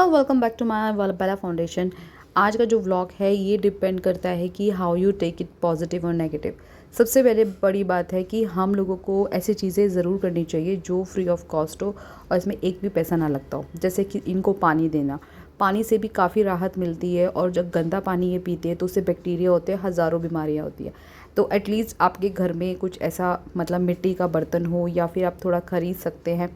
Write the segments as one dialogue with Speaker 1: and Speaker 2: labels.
Speaker 1: Hello welcome back to my Bela foundation. आज का जो व्लॉग है ये डिपेंड करता है कि how you take it positive और नेगेटिव। सबसे पहले बड़ी बात है कि हम लोगों को ऐसी चीज़ें ज़रूर करनी चाहिए जो फ्री ऑफ कॉस्ट हो और इसमें एक भी पैसा ना लगता हो। जैसे कि इनको पानी देना, पानी से भी काफ़ी राहत मिलती है और जब गंदा पानी ये पीते हैं तो उससे बैक्टीरिया होते हैं, हज़ारों बीमारियाँ होती हैं। तो एटलीस्ट आपके घर में कुछ ऐसा मतलब मिट्टी का बर्तन हो या फिर आप थोड़ा ख़रीद सकते हैं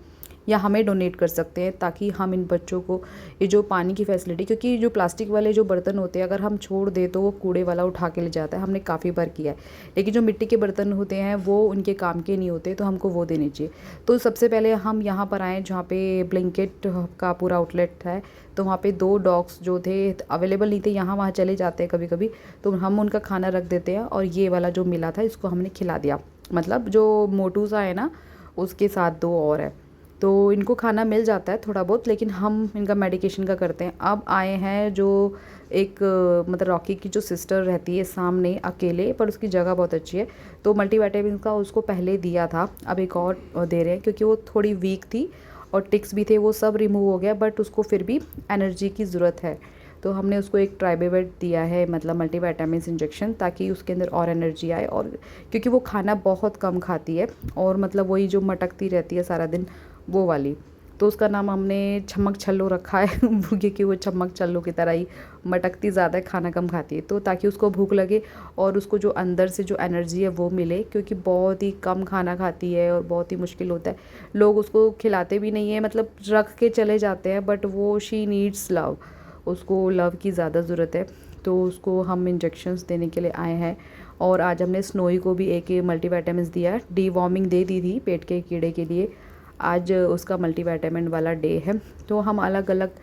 Speaker 1: या हमें डोनेट कर सकते हैं ताकि हम इन बच्चों को ये जो पानी की फैसिलिटी, क्योंकि जो प्लास्टिक वाले जो बर्तन होते हैं अगर हम छोड़ दें तो वो कूड़े वाला उठा के ले जाता है, हमने काफ़ी बार किया है। लेकिन जो मिट्टी के बर्तन होते हैं वो उनके काम के नहीं होते, तो हमको वो देने चाहिए। तो सबसे पहले हम यहाँ पर आए जहाँ पे ब्लिंकिट का पूरा आउटलेट है, तो वहाँ पे 2 डॉग्स जो थे अवेलेबल नहीं थे, यहाँ वहाँ चले जाते हैं कभी कभी, तो हम उनका खाना रख देते हैं और ये वाला जो मिला था इसको हमने खिला दिया। मतलब जो मोटू सा है ना उसके साथ 2 और है, तो इनको खाना मिल जाता है थोड़ा बहुत, लेकिन हम इनका मेडिकेशन का करते हैं। अब आए हैं जो एक मतलब रॉकी की जो सिस्टर रहती है सामने अकेले, पर उसकी जगह बहुत अच्छी है, तो मल्टीविटामिन का उसको पहले दिया था, अब एक और दे रहे हैं क्योंकि वो थोड़ी वीक थी और टिक्स भी थे, वो सब रिमूव हो गया, बट उसको फिर भी एनर्जी की ज़रूरत है। तो हमने उसको एक ट्राइबेवेट दिया है, मतलब मल्टीविटामिन इंजेक्शन, ताकि उसके अंदर और एनर्जी आए। और क्योंकि वो खाना बहुत कम खाती है और मतलब वही जो मटकती रहती है सारा दिन, वो वाली, तो उसका नाम हमने छमक छल्लो रखा है क्योंकि वो छमक छल्लो की तरह ही मटकती ज़्यादा है, खाना कम खाती है, तो ताकि उसको भूख लगे और उसको जो अंदर से जो एनर्जी है वो मिले, क्योंकि बहुत ही कम खाना खाती है और बहुत ही मुश्किल होता है। लोग उसको खिलाते भी नहीं है, मतलब रख के चले जाते हैं, बट वो शी नीड्स लव, उसको लव की ज़्यादा ज़रूरत है। तो उसको हम इंजेक्शंस देने के लिए आए हैं। और आज हमने स्नोई को भी एक मल्टीविटामिन दिया, डी वॉर्मिंग दे दी थी पेट के कीड़े के लिए, आज उसका मल्टीविटामिन वाला डे है। तो हम अलग अलग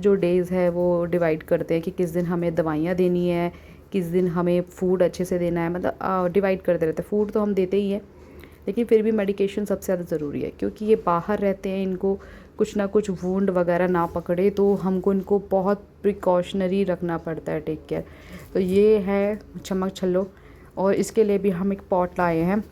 Speaker 1: जो डेज़ है वो डिवाइड करते हैं कि किस दिन हमें दवाइयाँ देनी है, किस दिन हमें फूड अच्छे से देना है, मतलब डिवाइड करते रहते हैं। फूड तो हम देते ही हैं, लेकिन फिर भी मेडिकेशन सबसे ज़्यादा ज़रूरी है, क्योंकि ये बाहर रहते हैं, इनको कुछ ना कुछ वूंड वगैरह ना पकड़े, तो हमको इनको बहुत प्रिकॉशनरी रखना पड़ता है, टेक केयर। तो ये है चमक छल्लो, और इसके लिए भी हम एक पॉट लाए हैं,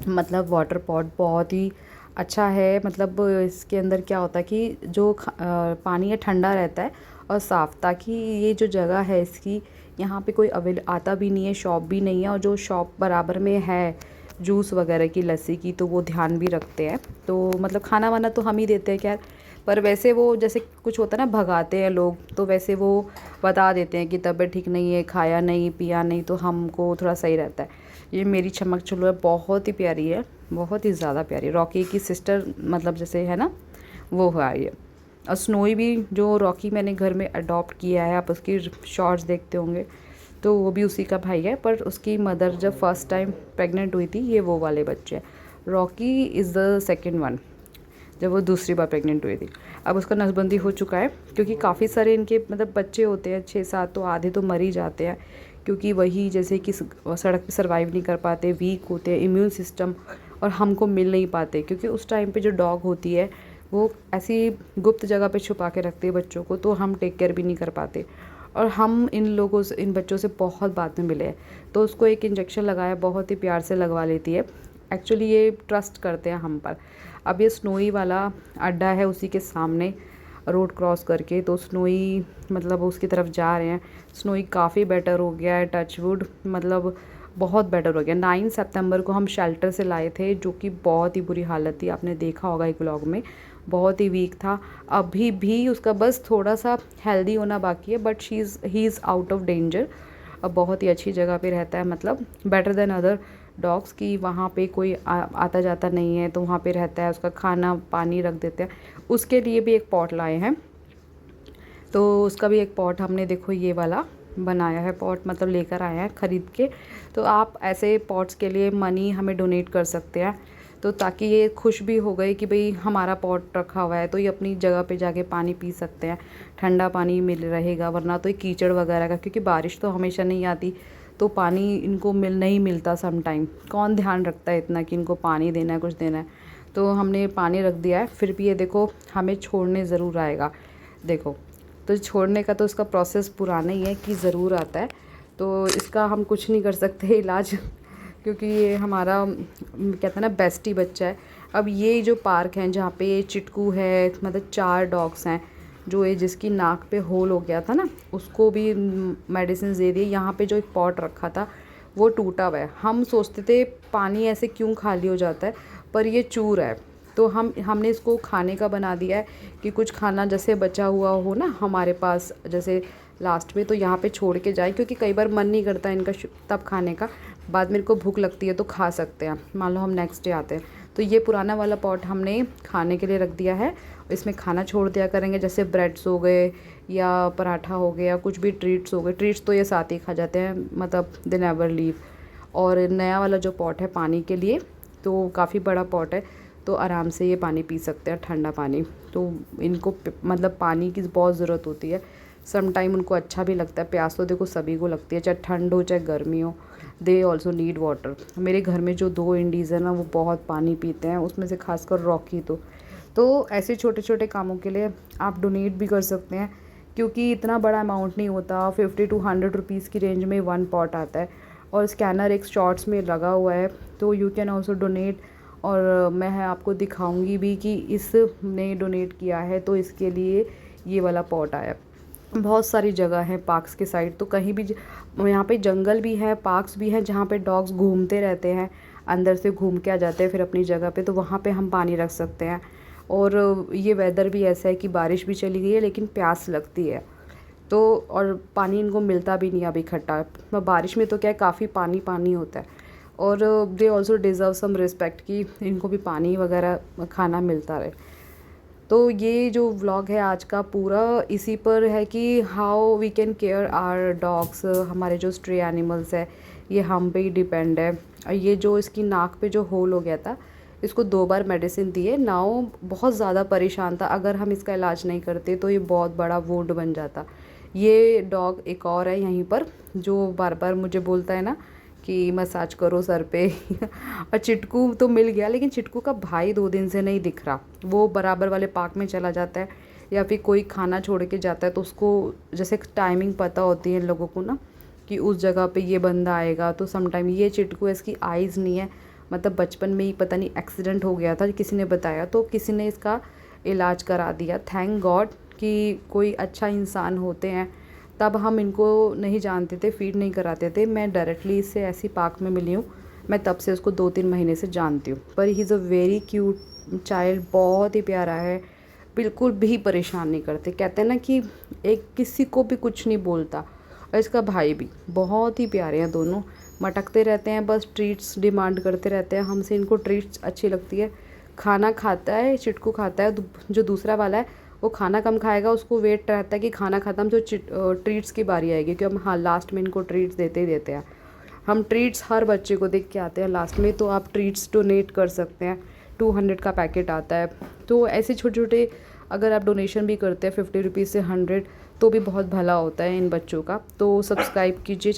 Speaker 1: मतलब वाटर पॉट बहुत ही अच्छा है। मतलब इसके अंदर क्या होता है कि जो पानी है ठंडा रहता है और साफ़, ताकि ये जो जगह है इसकी, यहाँ पे कोई आता भी नहीं है, शॉप भी नहीं है, और जो शॉप बराबर में है जूस वगैरह की, लस्सी की, तो वो ध्यान भी रखते हैं। तो मतलब खाना वाना तो हम ही देते हैं खैर, पर वैसे वो जैसे कुछ होता है ना भगाते हैं लोग, तो वैसे वो बता देते हैं कि तबीयत ठीक नहीं है, खाया नहीं पिया नहीं, तो हमको थोड़ा सही रहता है। ये मेरी चमक चलो है, बहुत ही प्यारी है, बहुत ही ज़्यादा प्यारी, रॉकी की सिस्टर मतलब जैसे है ना वो है ये। और स्नोई भी जो रॉकी मैंने घर में अडॉप्ट किया है, आप उसकी शॉर्ट्स देखते होंगे, तो वो भी उसी का भाई है, पर उसकी मदर जब फर्स्ट टाइम प्रेग्नेंट हुई थी, ये वो वाले बच्चे हैं। Rocky is the second one, जब वो दूसरी बार प्रेग्नेंट हुई थी। अब उसका नसबंदी हो चुका है, क्योंकि काफ़ी सारे इनके मतलब बच्चे होते हैं 6-7, तो आधे तो मर ही जाते हैं, क्योंकि वही जैसे कि सड़क पे सर्वाइव नहीं कर पाते, वीक होते हैं इम्यून सिस्टम, और हमको मिल नहीं पाते, क्योंकि उस टाइम पे जो डॉग होती है वो ऐसी गुप्त जगह पे छुपा के रखते हैं बच्चों को, तो हम टेक केयर भी नहीं कर पाते। और हम इन लोगों से, इन बच्चों से बहुत बाद में मिले हैं, तो उसको एक इंजेक्शन लगाया, बहुत ही प्यार से लगवा लेती है। एक्चुअली ये ट्रस्ट करते हैं हम पर। अब ये स्नोई वाला अड्डा है उसी के सामने, रोड क्रॉस करके, तो स्नोई मतलब उसकी तरफ जा रहे हैं। स्नोई काफ़ी बेटर हो गया है, टचवुड, मतलब बहुत बेटर हो गया। 9 सितंबर को हम शेल्टर से लाए थे, जो कि बहुत ही बुरी हालत थी, आपने देखा होगा एक व्लॉग में, बहुत ही वीक था। अभी भी उसका बस थोड़ा सा हेल्दी होना बाकी है, but he is out of danger. अब बहुत ही अच्छी जगह पे रहता है, मतलब बेटर देन अदर डॉग्स की, वहाँ पे कोई आता जाता नहीं है, तो वहाँ पे रहता है, उसका खाना पानी रख देते हैं। उसके लिए भी एक पॉट लाए हैं, तो उसका भी एक पॉट हमने देखो ये वाला बनाया है, पॉट मतलब लेकर आया है ख़रीद के। तो आप ऐसे पॉट्स के लिए मनी हमें डोनेट कर सकते हैं, तो ताकि ये खुश भी हो गए कि भाई हमारा पॉट रखा हुआ है, तो ये अपनी जगह पे जाके पानी पी सकते हैं, ठंडा पानी मिल रहेगा, वरना तो ये कीचड़ वगैरह का, क्योंकि बारिश तो हमेशा नहीं आती, तो पानी इनको नहीं मिलता सम टाइम, कौन ध्यान रखता है इतना कि इनको पानी देना है, कुछ देना है। तो हमने पानी रख दिया है, फिर भी ये देखो हमें छोड़ने ज़रूर आएगा, देखो। तो छोड़ने का तो इसका प्रोसेस पुराना ही है कि ज़रूर आता है, तो इसका हम कुछ नहीं कर सकते इलाज, क्योंकि ये हमारा कहते हैं ना बेस्टी बच्चा है। अब ये जो पार्क है जहाँ पे चिटकू है, मतलब 4 डॉग्स हैं, जो ये जिसकी नाक पे होल हो गया था ना, उसको भी मेडिसिन दे दिए। यहाँ पे जो एक पॉट रखा था वो टूटा हुआ है। हम सोचते थे पानी ऐसे क्यों खाली हो जाता है, पर ये चूर है। तो हमने इसको खाने का बना दिया है कि कुछ खाना जैसे बचा हुआ हो ना हमारे पास, जैसे लास्ट में, तो यहाँ पे छोड़ के जाए, क्योंकि कई बार मन नहीं करता इनका तब खाने का, बाद में इनको भूख लगती है तो खा सकते हैं। मान लो हम नेक्स्ट डे आते हैं, तो ये पुराना वाला पॉट हमने खाने के लिए रख दिया है। इसमें खाना छोड़ दिया करेंगे, जैसे ब्रेड्स हो गए या पराठा हो गया, कुछ भी ट्रीट्स हो गए। ट्रीट्स तो ये साथ ही खा जाते हैं, मतलब दे नेवर लीव। और नया वाला जो पॉट है पानी के लिए, तो काफ़ी बड़ा पॉट है, तो आराम से ये पानी पी सकते हैं, ठंडा पानी। तो इनको मतलब पानी की बहुत ज़रूरत होती है। सम टाइम उनको अच्छा भी लगता है, प्यास तो देखो सभी को लगती है, चाहे ठंड हो चाहे गर्मी हो, दे ऑल्सो नीड वाटर। मेरे घर में जो 2 इंडीज़ हैं ना, वो बहुत पानी पीते हैं, उसमें से खासकर रॉकी। तो ऐसे छोटे छोटे कामों के लिए आप डोनेट भी कर सकते हैं, क्योंकि इतना बड़ा अमाउंट नहीं होता। 50 to 100 रुपीज़ की रेंज में 1 पॉट आता है, और स्कैनर एक शॉर्ट्स में लगा हुआ है, तो यू कैन ऑल्सो डोनेट। और मैं आपको दिखाऊंगी भी कि इसने डोनेट किया है, तो इसके लिए ये वाला पॉट आया। बहुत सारी जगह है पार्क्स के साइड, तो कहीं भी यहाँ पे जंगल भी है, पार्क्स भी हैं, जहाँ पे डॉग्स घूमते रहते हैं, अंदर से घूम के आ जाते हैं फिर अपनी जगह पे, तो वहाँ पे हम पानी रख सकते हैं। और ये वेदर भी ऐसा है कि बारिश भी चली गई है लेकिन प्यास लगती है, तो और पानी इनको मिलता भी नहीं अब इकट्ठा। बारिश में तो क्या है, काफ़ी पानी पानी होता है। और they also deserve some respect कि इनको भी पानी वगैरह खाना मिलता रहे। तो ये जो व्लॉग है आज का पूरा इसी पर है कि how we can care our dogs. हमारे जो स्ट्रे एनिमल्स है ये हम पे ही डिपेंड है। और ये जो इसकी नाक पे जो होल हो गया था, इसको 2 बार मेडिसिन दी है। नाउ बहुत ज़्यादा परेशान था, अगर हम इसका इलाज नहीं करते तो ये बहुत बड़ा वुंड बन जाता। ये डॉग एक और है यहीं पर जो बार बार मुझे बोलता है ना कि मसाज करो सर पे और चिटकू तो मिल गया, लेकिन चिटकू का भाई 2 दिन से नहीं दिख रहा। वो बराबर वाले पार्क में चला जाता है, या फिर कोई खाना छोड़ के जाता है, तो उसको जैसे टाइमिंग पता होती है इन लोगों को ना कि उस जगह पे ये बंदा आएगा, तो समटाइम ये चिटकू इसकी आइज़ नहीं है, मतलब बचपन में ही पता नहीं एक्सीडेंट हो गया था, किसी ने बताया, तो किसी ने इसका इलाज करा दिया। थैंक गॉड कि कोई अच्छा इंसान होते हैं। तब हम इनको नहीं जानते थे, फीड नहीं कराते थे। मैं डायरेक्टली इससे ऐसी पार्क में मिली हूँ, मैं तब से उसको 2-3 महीने से जानती हूँ। पर he is a very cute child, बहुत ही प्यारा है, बिल्कुल भी परेशान नहीं करते। कहते हैं ना कि एक किसी को भी कुछ नहीं बोलता, और इसका भाई भी बहुत ही प्यारे हैं दोनों। मटकते रहते हैं, बस ट्रीट्स डिमांड करते रहते हैं हमसे, इनको ट्रीट्स अच्छी लगती है। खाना खाता है, चिटकू खाता है, जो दूसरा वाला है वो खाना कम खाएगा, उसको वेट रहता है कि खाना ख़त्म तो ट्रीट्स की बारी आएगी, क्योंकि हम हाँ लास्ट में इनको ट्रीट्स देते ही देते हैं। हम ट्रीट्स हर बच्चे को देख के आते हैं लास्ट में, तो आप ट्रीट्स डोनेट कर सकते हैं। 200 का पैकेट आता है, तो ऐसे छोटे छोटे अगर आप डोनेशन भी करते हैं 50 रुपीज़ से 100, तो भी बहुत भला होता है इन बच्चों का। तो सब्सक्राइब कीजिए।